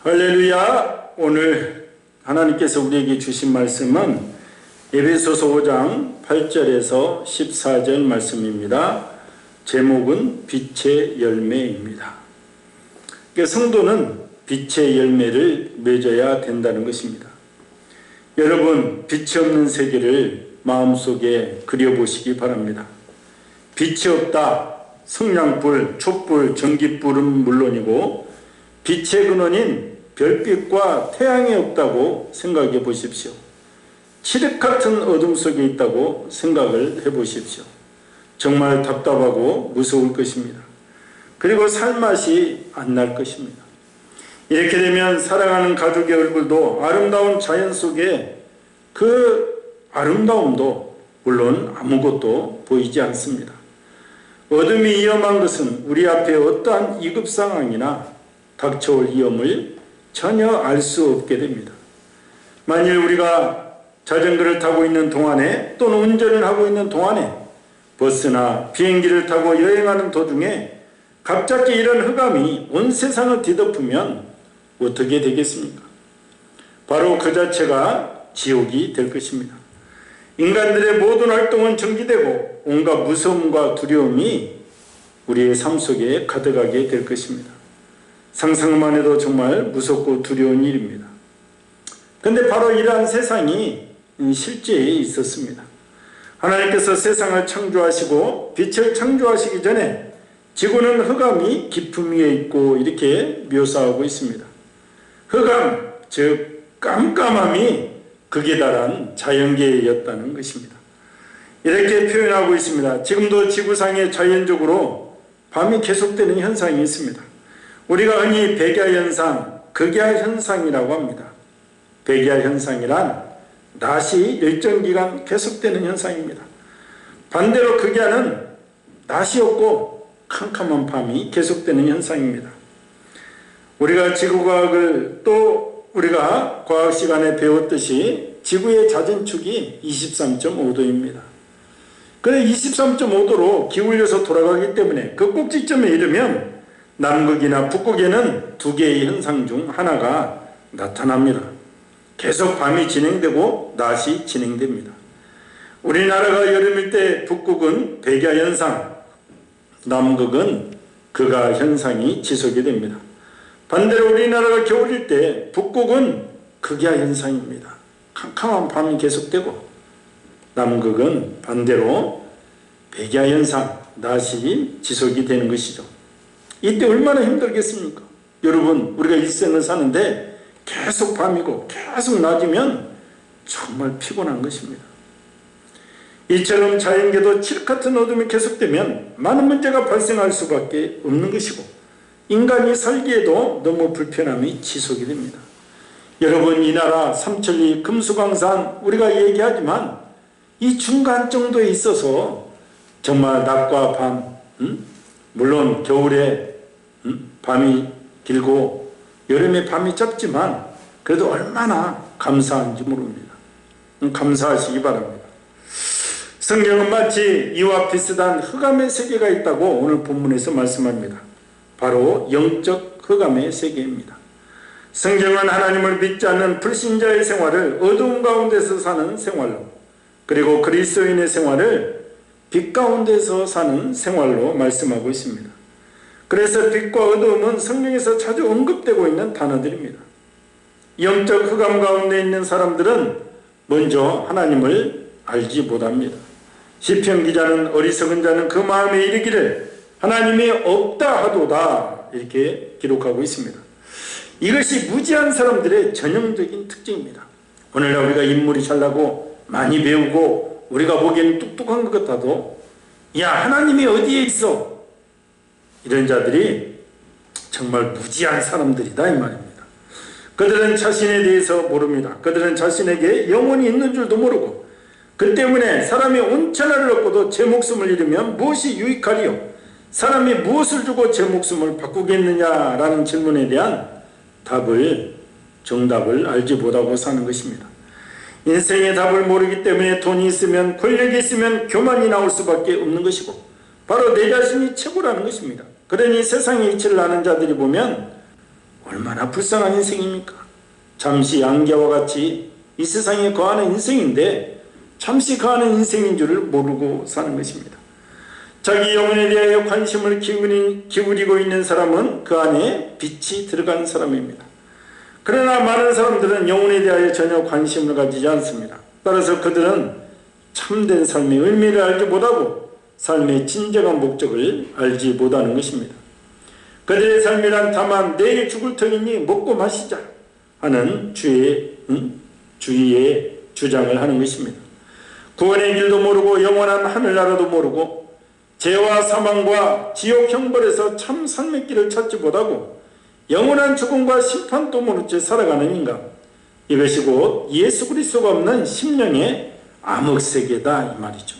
할렐루야. 오늘 하나님께서 우리에게 주신 말씀은 에베소서 5장 8절에서 14절 말씀입니다. 제목은 빛의 열매입니다. 성도는 빛의 열매를 맺어야 된다는 것입니다. 여러분, 빛이 없는 세계를 마음속에 그려보시기 바랍니다. 빛이 없다. 성냥불, 촛불, 전기불은 물론이고 빛의 근원인 별빛과 태양이 없다고 생각해 보십시오. 칠흑 같은 어둠 속에 있다고 생각을 해 보십시오. 정말 답답하고 무서울 것입니다. 그리고 살맛이 안 날 것입니다. 이렇게 되면 사랑하는 가족의 얼굴도 아름다운 자연 속에 그 아름다움도 물론 아무것도 보이지 않습니다. 어둠이 위험한 것은 우리 앞에 어떠한 위급 상황이나 닥쳐올 위험을 전혀 알 수 없게 됩니다. 만일 우리가 자전거를 타고 있는 동안에 또는 운전을 하고 있는 동안에 버스나 비행기를 타고 여행하는 도중에 갑자기 이런 흑암이 온 세상을 뒤덮으면 어떻게 되겠습니까? 바로 그 자체가 지옥이 될 것입니다. 인간들의 모든 활동은 정지되고 온갖 무서움과 두려움이 우리의 삶 속에 가득하게 될 것입니다. 상상만 해도 정말 무섭고 두려운 일입니다. 그런데 바로 이러한 세상이 실제에 있었습니다. 하나님께서 세상을 창조하시고 빛을 창조하시기 전에 지구는 흑암이 깊음 위에 있고 이렇게 묘사하고 있습니다. 흑암, 즉 깜깜함이 극에 달한 자연계였다는 것입니다. 이렇게 표현하고 있습니다. 지금도 지구상에 자연적으로 밤이 계속되는 현상이 있습니다. 우리가 흔히 백야현상, 극야현상이라고 합니다. 백야현상이란 낮이 일정 기간 계속되는 현상입니다. 반대로 극야는 낮이 없고 캄캄한 밤이 계속되는 현상입니다. 우리가 지구과학을 또 우리가 과학 시간에 배웠듯이 지구의 자전축이 23.5도입니다. 그래 23.5도로 기울여서 돌아가기 때문에 그 꼭지점에 이르면 남극이나 북극에는 두 개의 현상 중 하나가 나타납니다. 계속 밤이 진행되고 낮이 진행됩니다. 우리나라가 여름일 때 북극은 백야현상, 남극은 극야현상이 지속이 됩니다. 반대로 우리나라가 겨울일 때 북극은 극야현상입니다. 캄캄한 밤이 계속되고 남극은 반대로 백야현상, 낮이 지속이 되는 것이죠. 이때 얼마나 힘들겠습니까? 여러분, 우리가 일생을 사는데 계속 밤이고 계속 낮이면 정말 피곤한 것입니다. 이처럼 자연계도 칠흑 같은 어둠이 계속되면 많은 문제가 발생할 수밖에 없는 것이고 인간이 살기에도 너무 불편함이 지속이 됩니다. 여러분, 이 나라 삼천리 금수강산 우리가 얘기하지만 이 중간 정도에 있어서 정말 낮과 밤, 물론 겨울에 밤이 길고 여름에 밤이 짧지만 그래도 얼마나 감사한지 모릅니다. 감사하시기 바랍니다. 성경은 마치 이와 비슷한 흑암의 세계가 있다고 오늘 본문에서 말씀합니다. 바로 영적 흑암의 세계입니다. 성경은 하나님을 믿지 않는 불신자의 생활을 어두운 가운데서 사는 생활로, 그리고 그리스도인의 생활을 빛 가운데서 사는 생활로 말씀하고 있습니다. 그래서 빛과 어두움은 성경에서 자주 언급되고 있는 단어들입니다. 영적 흑암 가운데 있는 사람들은 먼저 하나님을 알지 못합니다. 시편 기자는 어리석은 자는 그 마음에 이르기를 하나님이 없다 하도다 이렇게 기록하고 있습니다. 이것이 무지한 사람들의 전형적인 특징입니다. 오늘날 우리가 인물이 잘나고 많이 배우고 우리가 보기에는 똑똑한 것 같아도 야, 하나님이 어디에 있어? 이런 자들이 정말 무지한 사람들이다 이 말입니다. 그들은 자신에 대해서 모릅니다. 그들은 자신에게 영혼이 있는 줄도 모르고 그 때문에 사람이 온천하를 얻고도 제 목숨을 잃으면 무엇이 유익하리요? 사람이 무엇을 주고 제 목숨을 바꾸겠느냐라는 질문에 대한 정답을 알지 못하고 사는 것입니다. 인생의 답을 모르기 때문에 돈이 있으면 권력이 있으면 교만이 나올 수밖에 없는 것이고 바로 내 자신이 최고라는 것입니다. 그러니 세상의 이치를 아는 자들이 보면 얼마나 불쌍한 인생입니까? 잠시 양계와 같이 이 세상에 거하는 인생인데 잠시 거하는 인생인 줄을 모르고 사는 것입니다. 자기 영혼에 대하여 관심을 기울이고 있는 사람은 그 안에 빛이 들어간 사람입니다. 그러나 많은 사람들은 영혼에 대하여 전혀 관심을 가지지 않습니다. 따라서 그들은 참된 삶의 의미를 알지 못하고 삶의 진정한 목적을 알지 못하는 것입니다. 그들의 삶이란 다만 내일 죽을 터이니 먹고 마시자 하는 주의의 주장을 하는 것입니다. 구원의 길도 모르고 영원한 하늘나라도 모르고 죄와 사망과 지옥 형벌에서 참 삶의 길을 찾지 못하고 영원한 죽음과 심판도 모른 채 살아가는 인간, 이것이 곧 예수 그리스도가 없는 심령의 암흑세계다 이 말이죠.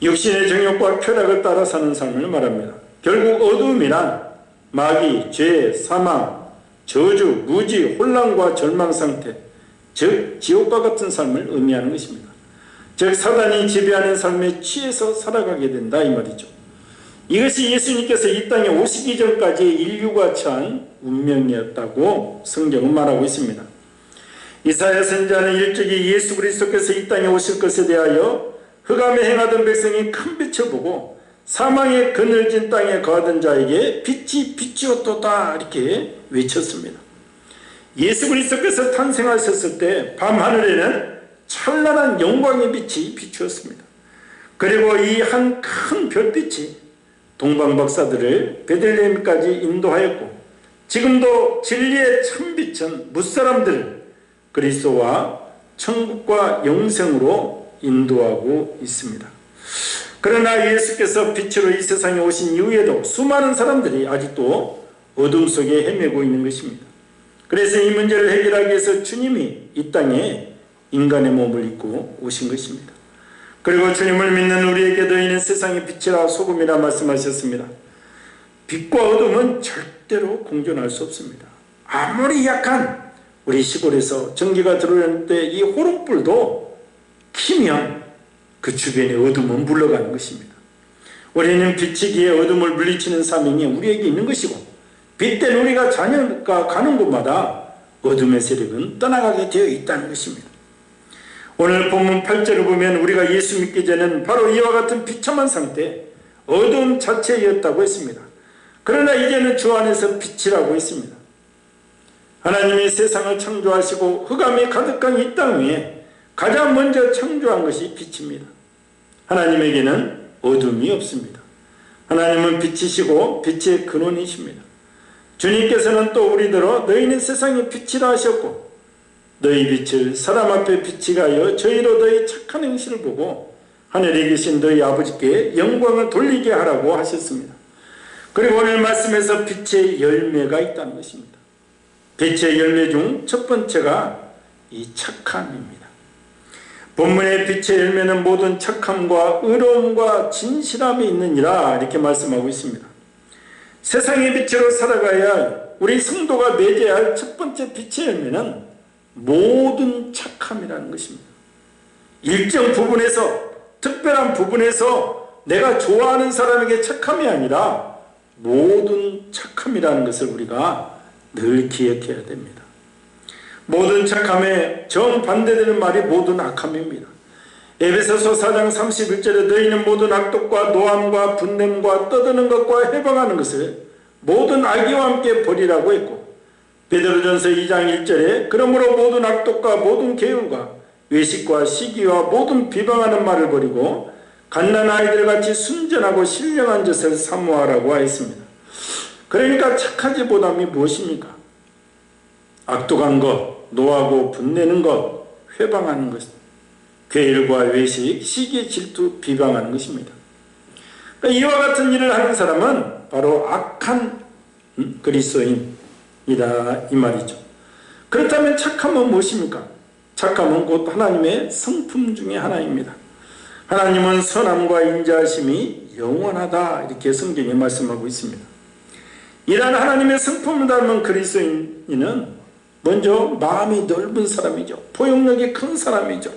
육신의 정욕과 쾌락을 따라 사는 삶을 말합니다. 결국 어두움이란 마귀, 죄, 사망, 저주, 무지, 혼란과 절망 상태, 즉 지옥과 같은 삶을 의미하는 것입니다. 즉 사단이 지배하는 삶에 취해서 살아가게 된다 이 말이죠. 이것이 예수님께서 이 땅에 오시기 전까지 인류가 처한 운명이었다고 성경은 말하고 있습니다. 이사야 선지자는 일찍이 예수 그리스도께서 이 땅에 오실 것에 대하여 흑암에 행하던 백성이 큰 빛을 보고 사망의 그늘진 땅에 거하던 자에게 빛이 비추었도다 이렇게 외쳤습니다. 예수 그리스도께서 탄생하셨을 때 밤하늘에는 찬란한 영광의 빛이 비추었습니다. 그리고 이 한 큰 별빛이 동방박사들을 베들레헴까지 인도하였고 지금도 진리의 참빛은 무사람들을 그리스도와 천국과 영생으로 인도하고 있습니다. 그러나 예수께서 빛으로 이 세상에 오신 이후에도 수많은 사람들이 아직도 어둠 속에 헤매고 있는 것입니다. 그래서 이 문제를 해결하기 위해서 주님이 이 땅에 인간의 몸을 입고 오신 것입니다. 그리고 주님을 믿는 우리에게도 이는 세상의 빛이라 소금이라 말씀하셨습니다. 빛과 어둠은 절대로 공존할 수 없습니다. 아무리 약한 우리 시골에서 전기가 들어올 때 이 호롱불도 키면 그 주변의 어둠은 물러가는 것입니다. 우리는 빛이기에 어둠을 물리치는 사명이 우리에게 있는 것이고 빛된 우리가 자녀가 가는 곳마다 어둠의 세력은 떠나가게 되어 있다는 것입니다. 오늘 본문 8절을 보면 우리가 예수 믿기 전에는 바로 이와 같은 비참한 상태, 어둠 자체였다고 했습니다. 그러나 이제는 주 안에서 빛이라고 했습니다. 하나님이 세상을 창조하시고 흑암이 가득한 이 땅 위에 가장 먼저 창조한 것이 빛입니다. 하나님에게는 어둠이 없습니다. 하나님은 빛이시고 빛의 근원이십니다. 주님께서는 또 우리더러 너희는 세상의 빛이라 하셨고 너희 빛을 사람 앞에 비치게 하여 저희로 너희 착한 행실을 보고 하늘에 계신 너희 아버지께 영광을 돌리게 하라고 하셨습니다. 그리고 오늘 말씀에서 빛의 열매가 있다는 것입니다. 빛의 열매 중 첫 번째가 이 착함입니다. 본문의 빛의 열매는 모든 착함과 의로움과 진실함이 있느니라 이렇게 말씀하고 있습니다. 세상의 빛으로 살아가야 우리 성도가 맺어야 할 첫 번째 빛의 열매는 모든 착함이라는 것입니다. 일정 부분에서 특별한 부분에서 내가 좋아하는 사람에게 착함이 아니라 모든 착함이라는 것을 우리가 늘 기억해야 됩니다. 모든 착함에 정반대되는 말이 모든 악함입니다. 에베소서 4장 31절에 너희는 모든 악독과 노함과 분냄과 떠드는 것과 해방하는 것을 모든 악의와 함께 버리라고 했고 베드로전서 2장 1절에 그러므로 모든 악독과 모든 계율과 외식과 시기와 모든 비방하는 말을 버리고 갓난 아이들같이 순전하고 신령한 것을 사모하라고 하였습니다. 그러니까 착하지 보담이 무엇입니까? 악독한 것, 노하고 분내는 것, 회방하는 것, 괴일과 외식, 시기, 질투, 비방하는 것입니다. 그러니까 이와 같은 일을 하는 사람은 바로 악한 그리스도인이다 이 말이죠. 그렇다면 착함은 무엇입니까? 착함은 곧 하나님의 성품 중에 하나입니다. 하나님은 선함과 인자하심이 영원하다 이렇게 성경에 말씀하고 있습니다. 이러한 하나님의 성품을 닮은 그리스도인은 먼저 마음이 넓은 사람이죠. 포용력이 큰 사람이죠.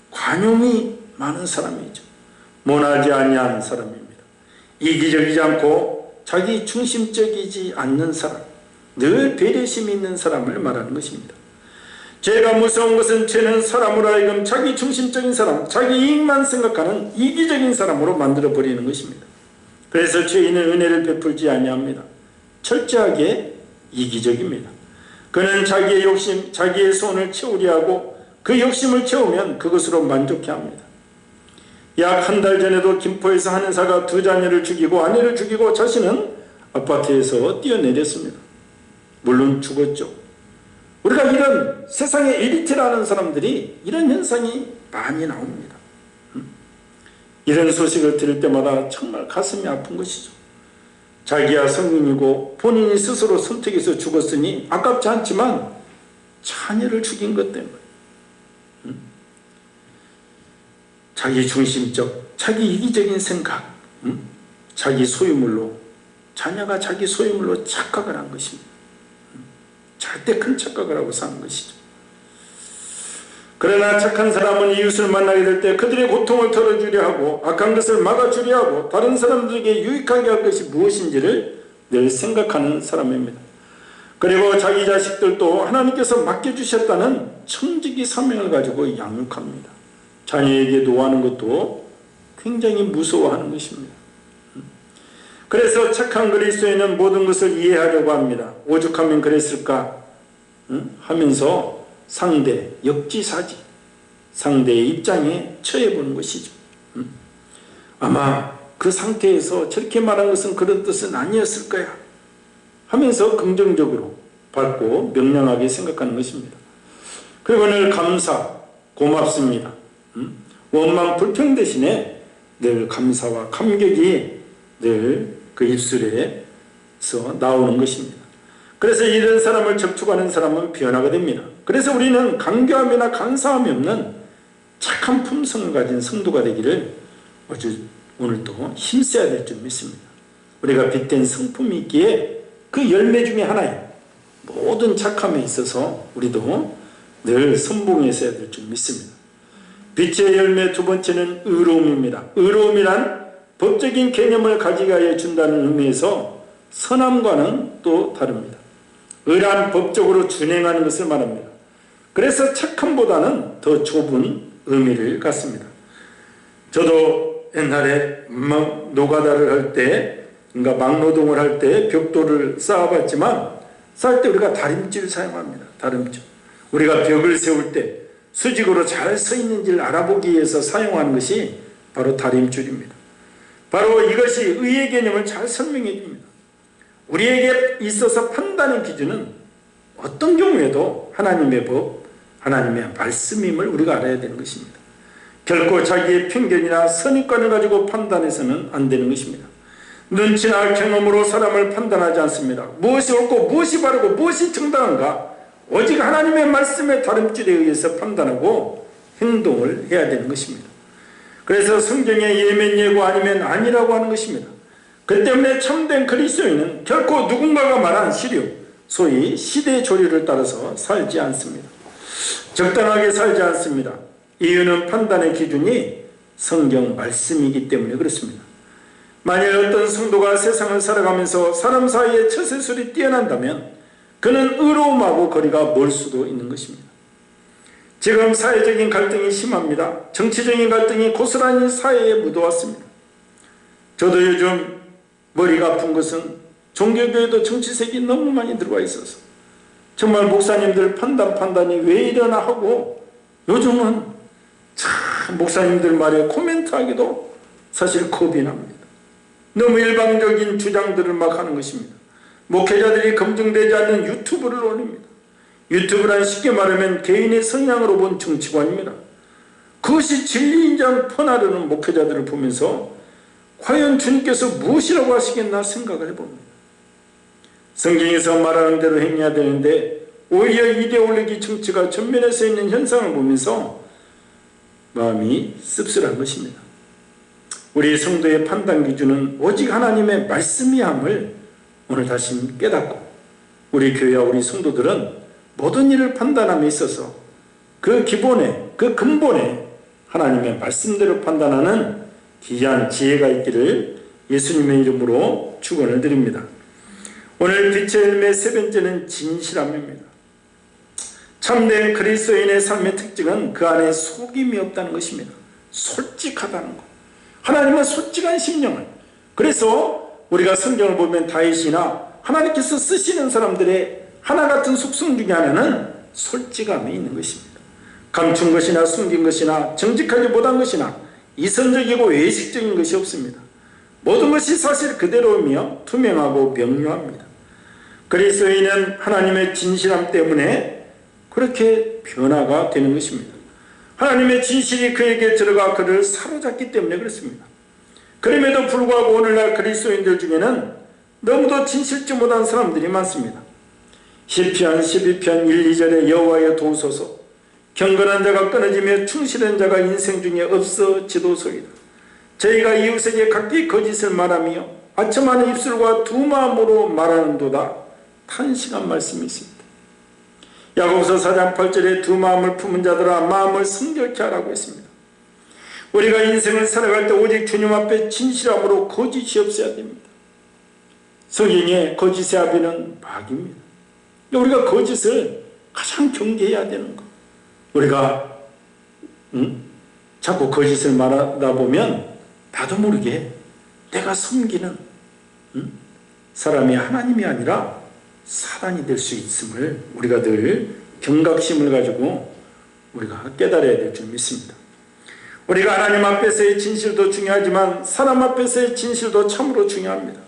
관용이 많은 사람이죠. 모나지 아니한 사람입니다. 이기적이지 않고 자기 중심적이지 않는 사람, 늘 배려심이 있는 사람을 말하는 것입니다. 죄가 무서운 것은 죄는 사람으로 하여금 자기 중심적인 사람, 자기 이익만 생각하는 이기적인 사람으로 만들어버리는 것입니다. 그래서 죄인은 은혜를 베풀지 아니합니다. 철저하게 이기적입니다. 그는 자기의 욕심, 자기의 소원을 채우려 하고 그 욕심을 채우면 그것으로 만족해합니다. 약 한 달 전에도 김포에서 한 의사가 두 자녀를 죽이고 아내를 죽이고 자신은 아파트에서 뛰어내렸습니다. 물론 죽었죠. 우리가 이런 세상에 엘리트라는 사람들이 이런 현상이 많이 나옵니다. 이런 소식을 들을 때마다 정말 가슴이 아픈 것이죠. 자기야 성인이고 본인이 스스로 선택해서 죽었으니 아깝지 않지만 자녀를 죽인 것 때문에 자기 중심적, 자기 이기적인 생각, 자기 소유물로, 자녀가 자기 소유물로 착각을 한 것입니다. 절대 큰 착각을 하고 사는 것이죠. 그러나 착한 사람은 이웃을 만나게 될 때 그들의 고통을 덜어주려 하고 악한 것을 막아주려 하고 다른 사람들에게 유익하게 할 것이 무엇인지를 늘 생각하는 사람입니다. 그리고 자기 자식들도 하나님께서 맡겨주셨다는 청지기 사명을 가지고 양육합니다. 자녀에게 노하는 것도 굉장히 무서워하는 것입니다. 그래서 착한 그리스도인은 모든 것을 이해하려고 합니다. 오죽하면 그랬을까 하면서 상대, 역지사지, 상대의 입장에 처해보는 것이죠. 아마 그 상태에서 저렇게 말한 것은 그런 뜻은 아니었을 거야 하면서 긍정적으로 받고 명량하게 생각하는 것입니다. 그리고 늘 감사, 고맙습니다. 원망, 불평 대신에 늘 감사와 감격이 늘 그 입술에서 나오는 것입니다. 그래서 이런 사람을 접촉하는 사람은 변화가 됩니다. 그래서 우리는 간교함이나 간사함이 없는 착한 품성을 가진 성도가 되기를 오늘도 힘써야 될 줄 믿습니다. 우리가 빚된 성품이 있기에 그 열매 중에 하나예요. 모든 착함에 있어서 우리도 늘 선봉했어야 될 줄 믿습니다. 빛의 열매 두 번째는 의로움입니다. 의로움이란 법적인 개념을 가지게 하여 준다는 의미에서 선함과는 또 다릅니다. 의란 법적으로 준행하는 것을 말합니다. 그래서 착함보다는 더 좁은 의미를 갖습니다. 저도 옛날에 노가다를 할 때, 그러니까 막노동을 할 때 벽돌을 쌓아봤지만 쌓을 때 우리가 다림질을 사용합니다. 다림질. 우리가 벽을 세울 때 수직으로 잘 서 있는지를 알아보기 위해서 사용하는 것이 바로 다림줄입니다. 바로 이것이 의의 개념을 잘 설명해 줍니다. 우리에게 있어서 판단의 기준은 어떤 경우에도 하나님의 법, 하나님의 말씀임을 우리가 알아야 되는 것입니다. 결코 자기의 편견이나 선입관을 가지고 판단해서는 안 되는 것입니다. 눈치나 경험으로 사람을 판단하지 않습니다. 무엇이 옳고 무엇이 바르고 무엇이 정당한가 오직 하나님의 말씀의 다름줄에 의해서 판단하고 행동을 해야 되는 것입니다. 그래서 성경에 예면 예고 아니면 아니라고 하는 것입니다. 그 때문에 참된 그리스도인은 결코 누군가가 말한 시류, 소위 시대 조류를 따라서 살지 않습니다. 적당하게 살지 않습니다. 이유는 판단의 기준이 성경 말씀이기 때문에 그렇습니다. 만약 어떤 성도가 세상을 살아가면서 사람 사이에 처세술이 뛰어난다면 그는 의로움하고 거리가 멀 수도 있는 것입니다. 지금 사회적인 갈등이 심합니다. 정치적인 갈등이 고스란히 사회에 묻어왔습니다. 저도 요즘 머리가 아픈 것은 종교교회도 정치색이 너무 많이 들어와 있어서 정말 목사님들 판단이 왜 이러나 하고 요즘은 참 목사님들 말에 코멘트하기도 사실 겁이 납니다. 너무 일방적인 주장들을 막 하는 것입니다. 목회자들이 검증되지 않는 유튜브를 올립니다. 유튜브란 쉽게 말하면 개인의 성향으로 본 정치관입니다. 그것이 진리인지 뻔하려는 목회자들을 보면서 과연 주님께서 무엇이라고 하시겠나 생각을 해봅니다. 성경에서 말하는 대로 행해야 되는데 오히려 이데올로기 정치가 전면에 서 있는 현상을 보면서 마음이 씁쓸한 것입니다. 우리 성도의 판단 기준은 오직 하나님의 말씀이함을 오늘 다시 깨닫고 우리 교회와 우리 성도들은 모든 일을 판단함에 있어서 그 기본에, 그 근본에 하나님의 말씀대로 판단하는 귀한 지혜가 있기를 예수님의 이름으로 축원을 드립니다. 오늘 빛의 열매 세 번째는 진실함입니다. 참된 그리스도인의 삶의 특징은 그 안에 속임이 없다는 것입니다. 솔직하다는 것. 하나님은 솔직한 심령을, 그래서 우리가 성경을 보면 다윗이나 하나님께서 쓰시는 사람들의 하나 같은 속성 중에 하나는 솔직함이 있는 것입니다. 감춘 것이나 숨긴 것이나 정직하지 못한 것이나 이선적이고 외식적인 것이 없습니다. 모든 것이 사실 그대로이며 투명하고 명료합니다. 그리스도인은 하나님의 진실함 때문에 그렇게 변화가 되는 것입니다. 하나님의 진실이 그에게 들어가 그를 사로잡기 때문에 그렇습니다. 그럼에도 불구하고 오늘날 그리스도인들 중에는 너무도 진실지 못한 사람들이 많습니다. 시편 12편 1, 2절에 여호와여 도우소서, 경건한 자가 끊어지며 충실한 자가 인생 중에 없어지도소이다. 저희가 이웃에게 각기 거짓을 말하며 아첨하는 입술과 두 마음으로 말하는도다. 탄식한 말씀이 있습니다. 야고보서 4장 8절에 두 마음을 품은 자들아 마음을 성결케 하라고 했습니다. 우리가 인생을 살아갈 때 오직 주님 앞에 진실함으로 거짓이 없어야 됩니다. 성경에 거짓의 아비는 마귀입니다. 우리가 거짓을 가장 경계해야 되는 것. 우리가 자꾸 거짓을 말하다 보면 나도 모르게 내가 섬기는 사람이 하나님이 아니라 사단이 될 수 있음을 우리가 늘 경각심을 가지고 우리가 깨달아야 될 줄 믿습니다. 우리가 하나님 앞에서의 진실도 중요하지만 사람 앞에서의 진실도 참으로 중요합니다.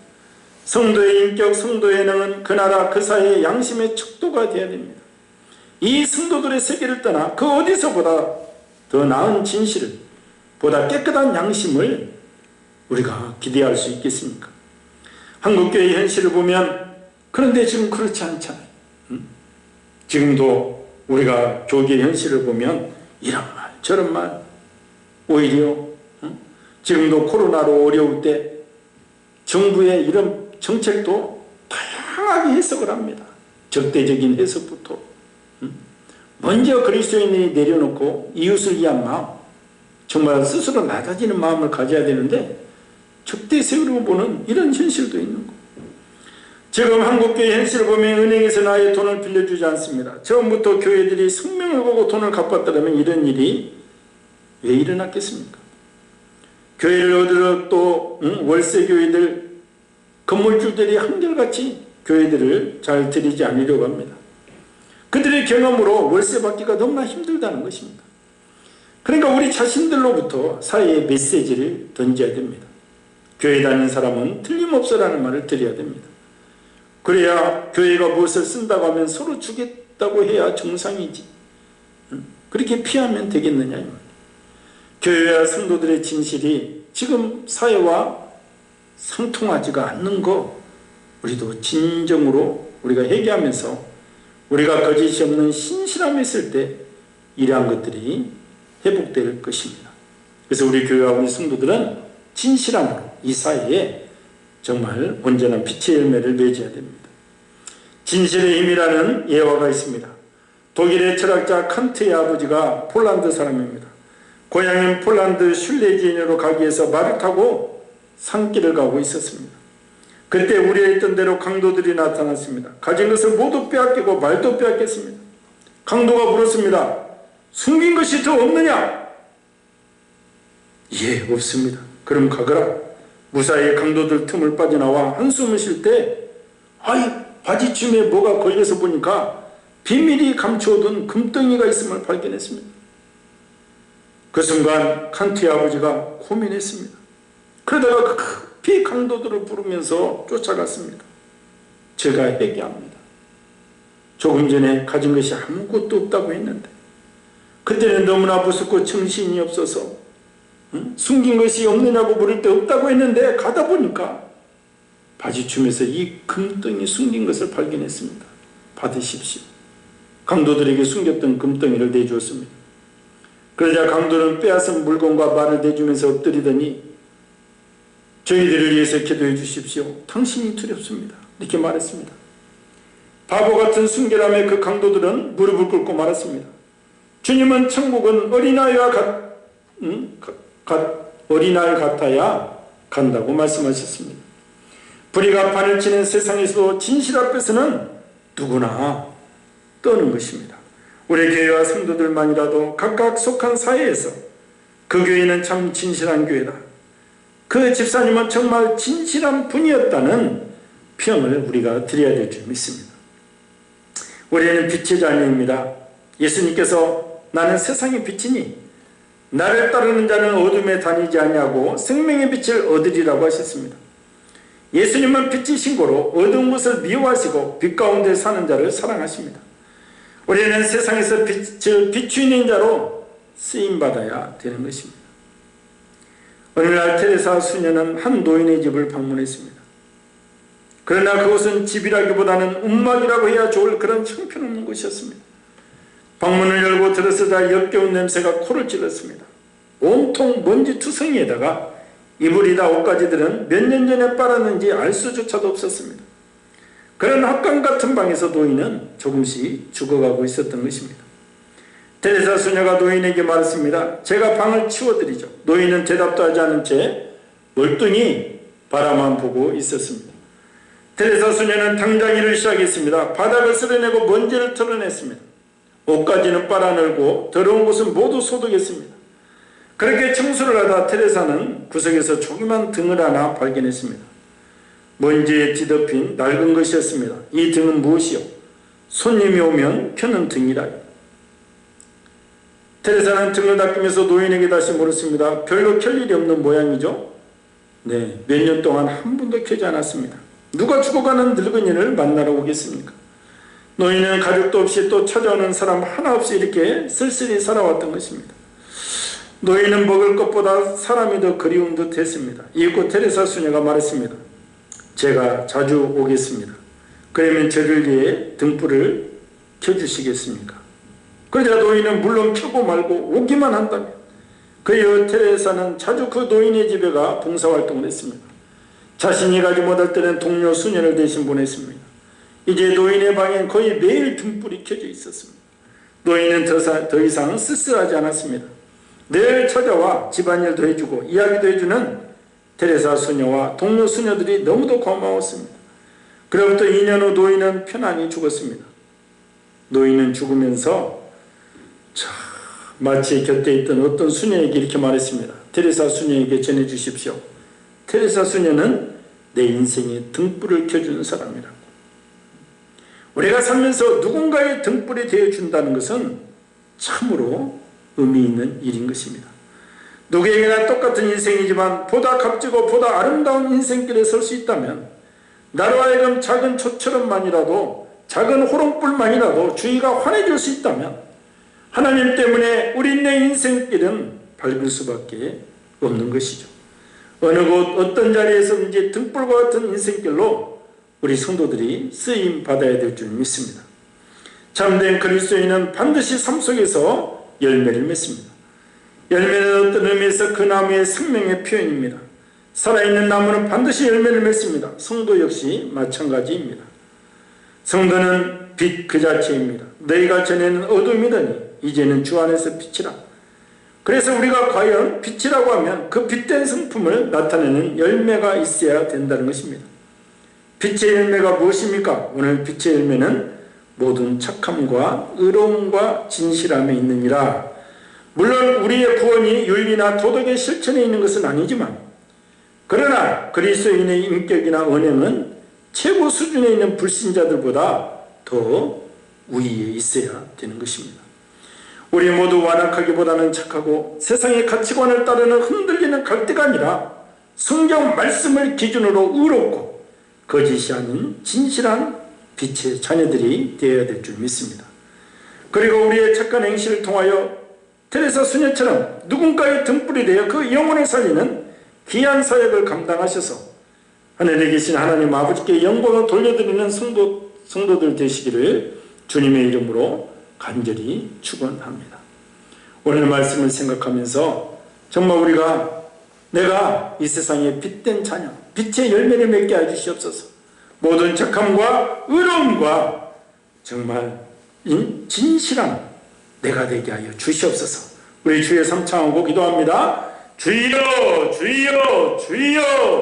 성도의 인격, 성도의 능은 그 나라 그 사회의 양심의 척도가 되어야 됩니다. 이 성도들의 세계를 떠나 그 어디서보다 더 나은 진실을, 보다 깨끗한 양심을 우리가 기대할 수 있겠습니까? 한국교회의 현실을 보면 그런데 지금 그렇지 않잖아요. 지금도 우리가 교계의 현실을 보면 이런 말 저런 말, 오히려 지금도 코로나로 어려울 때 정부의 이런 정책도 다양하게 해석을 합니다. 적대적인 해석부터 먼저 그리스도인이 내려놓고 이웃을 위한 마음, 정말 스스로 낮아지는 마음을 가져야 되는데 적대세우려고 보는 이런 현실도 있는 거예요. 지금 한국교회 현실을 보면 은행에서 나의 돈을 빌려주지 않습니다. 처음부터 교회들이 성명을 걸고 돈을 갚았다면 이런 일이 왜 일어났겠습니까? 교회를 얻으러 또 월세교회들, 건물주들이 한결같이 교회들을 잘 드리지 않으려고 합니다. 그들의 경험으로 월세 받기가 너무나 힘들다는 것입니다. 그러니까 우리 자신들로부터 사회에 메시지를 던져야 됩니다. 교회 다니는 사람은 틀림없어라는 말을 드려야 됩니다. 그래야 교회가 무엇을 쓴다고 하면 서로 주겠다고 해야 정상이지. 그렇게 피하면 되겠느냐 이 말이에요. 교회와 성도들의 진실이 지금 사회와 상통하지가 않는 거 우리도 진정으로 우리가 회개하면서 우리가 거짓이 없는 신실함이 있을 때 이러한 것들이 회복될 것입니다. 그래서 우리 교회와 우리 성도들은 진실함으로 이 사회에 정말 온전한 빛의 열매를 맺어야 됩니다. 진실의 힘이라는 예화가 있습니다. 독일의 철학자 칸트의 아버지가 폴란드 사람입니다. 고향인 폴란드 슐레지인으로 가기 위해서 말을 타고 산길을 가고 있었습니다. 그때 우려했던 대로 강도들이 나타났습니다. 가진 것을 모두 빼앗기고 말도 빼앗겼습니다. 강도가 물었습니다. 숨긴 것이 더 없느냐? 예, 없습니다. 그럼 가거라. 무사히 강도들 틈을 빠져나와 한숨을 쉴 때 바지춤에 뭐가 걸려서 보니까 비밀이 감추어둔 금덩이가 있음을 발견했습니다. 그 순간 칸트의 아버지가 고민했습니다. 그러다가 급히 강도들을 부르면서 쫓아갔습니다. 제가 회개합니다. 조금 전에 가진 것이 아무것도 없다고 했는데 그때는 너무나 무섭고 정신이 없어서 숨긴 것이 없느냐고 물을 때 없다고 했는데 가다 보니까 바지춤에서 이 금덩이 숨긴 것을 발견했습니다. 받으십시오. 강도들에게 숨겼던 금덩이를 내주었습니다. 그러자 강도는 빼앗은 물건과 말을 내주면서 엎드리더니 저희들을 위해서 기도해 주십시오. 당신이 두렵습니다. 이렇게 말했습니다. 바보 같은 순결함에 그 강도들은 무릎을 꿇고 말했습니다. 주님은 천국은 어린아이와 어린아이 같아야 간다고 말씀하셨습니다. 불의가 판을 치는 세상에서도 진실 앞에서는 누구나 떠는 것입니다. 우리 교회와 성도들만이라도 각각 속한 사회에서 그 교회는 참 진실한 교회다, 그 집사님은 정말 진실한 분이었다는 평을 우리가 드려야 될 줄 믿습니다. 우리는 빛의 자녀입니다. 예수님께서 나는 세상의 빛이니 나를 따르는 자는 어둠에 다니지 아니하고 생명의 빛을 얻으리라고 하셨습니다. 예수님은 빛이신 고로 어두운 것을 미워하시고 빛 가운데 사는 자를 사랑하십니다. 우리는 세상에서 빛을 비추는 자로 쓰임받아야 되는 것입니다. 어느 날 테레사 수녀는 한 노인의 집을 방문했습니다. 그러나 그곳은 집이라기보다는 움막이라고 해야 좋을 그런 형편없는 곳이었습니다. 방문을 열고 들어서자 역겨운 냄새가 코를 찔렀습니다. 온통 먼지 투성이에다가 이불이다 옷가지들은 몇 년 전에 빨았는지 알 수조차도 없었습니다. 그런 헛간 같은 방에서 노인은 조금씩 죽어가고 있었던 것입니다. 테레사 수녀가 노인에게 말했습니다. 제가 방을 치워드리죠. 노인은 대답도 하지 않은 채 멀뚱히 바라만 보고 있었습니다. 테레사 수녀는 당장 일을 시작했습니다. 바닥을 쓸어내고 먼지를 털어냈습니다. 옷가지는 빨아ner고 더러운 곳은 모두 소독했습니다. 그렇게 청소를 하다 테레사는 구석에서 조그만 등을 하나 발견했습니다. 먼지에 뒤덮인 낡은 것이었습니다. 이 등은 무엇이요? 손님이 오면 켜는 등이라. 테레사는 등을 닦으면서 노인에게 다시 물었습니다. 별로 켤 일이 없는 모양이죠? 네, 몇 년 동안 한 번도 켜지 않았습니다. 누가 죽어가는 늙은이를 만나러 오겠습니까? 노인은 가족도 없이 또 찾아오는 사람 하나 없이 이렇게 쓸쓸히 살아왔던 것입니다. 노인은 먹을 것보다 사람이 더 그리운 듯 했습니다. 이윽고 테레사 수녀가 말했습니다. 제가 자주 오겠습니다. 그러면 저를 위해 등불을 켜주시겠습니까? 그러자 노인은 물론 켜고 말고 오기만 한다면 그 이후 테레사는 자주 그 노인의 집에 가 봉사활동을 했습니다. 자신이 가지 못할 때는 동료 수녀를 대신 보냈습니다. 이제 노인의 방엔 거의 매일 등불이 켜져 있었습니다. 노인은 더 이상 쓸쓸하지 않았습니다. 늘 찾아와 집안일도 해주고 이야기도 해주는 테레사 수녀와 동료 수녀들이 너무도 고마웠습니다. 그로부터 2년 후 노인은 편안히 죽었습니다. 노인은 죽으면서 마치 곁에 있던 어떤 수녀에게 이렇게 말했습니다. 테레사 수녀에게 전해주십시오. 테레사 수녀는 내 인생에 등불을 켜주는 사람이라고. 우리가 살면서 누군가의 등불이 되어준다는 것은 참으로 의미 있는 일인 것입니다. 누구에게나 똑같은 인생이지만 보다 값지고 보다 아름다운 인생길에 설 수 있다면 나로 하여금 작은 초처럼만이라도 작은 호롱불만이라도 주위가 환해질 수 있다면 하나님 때문에 우리네 인생길은 밝을 수밖에 없는 것이죠. 어느 곳 어떤 자리에서든지 등불과 같은 인생길로 우리 성도들이 쓰임 받아야 될 줄 믿습니다. 참된 그리스도인은 반드시 삶 속에서 열매를 맺습니다. 열매는 어떤 의미에서 그 나무의 생명의 표현입니다. 살아있는 나무는 반드시 열매를 맺습니다. 성도 역시 마찬가지입니다. 성도는 빛 그 자체입니다. 너희가 전에는 어둠이더니 이제는 주 안에서 빛이라. 그래서 우리가 과연 빛이라고 하면 그 빛된 성품을 나타내는 열매가 있어야 된다는 것입니다. 빛의 열매가 무엇입니까? 오늘 빛의 열매는 모든 착함과 의로움과 진실함에 있느니라. 물론 우리의 구원이 윤리나 도덕의 실천에 있는 것은 아니지만 그러나 그리스도인의 인격이나 언행은 최고 수준에 있는 불신자들보다 더 위에 있어야 되는 것입니다. 우리 모두 완악하기보다는 착하고 세상의 가치관을 따르는 흔들리는 갈대가 아니라 성경 말씀을 기준으로 의롭고 거짓이 아닌 진실한 빛의 자녀들이 되어야 될 줄 믿습니다. 그리고 우리의 착한 행실을 통하여 테레사 수녀처럼 누군가의 등불이 되어 그 영혼을 살리는 귀한 사역을 감당하셔서 하늘에 계신 하나님 아버지께 영광을 돌려드리는 성도들 되시기를 주님의 이름으로 간절히 축원합니다. 오늘 말씀을 생각하면서 정말 내가 이 세상의 빛된 자녀, 빛의 열매를 맺게 해주시옵소서. 모든 착함과 의로움과 정말 진실한 내가 되게 하여 주시옵소서. 우리 주의 삼창하고 기도합니다. 주여 주여 주여.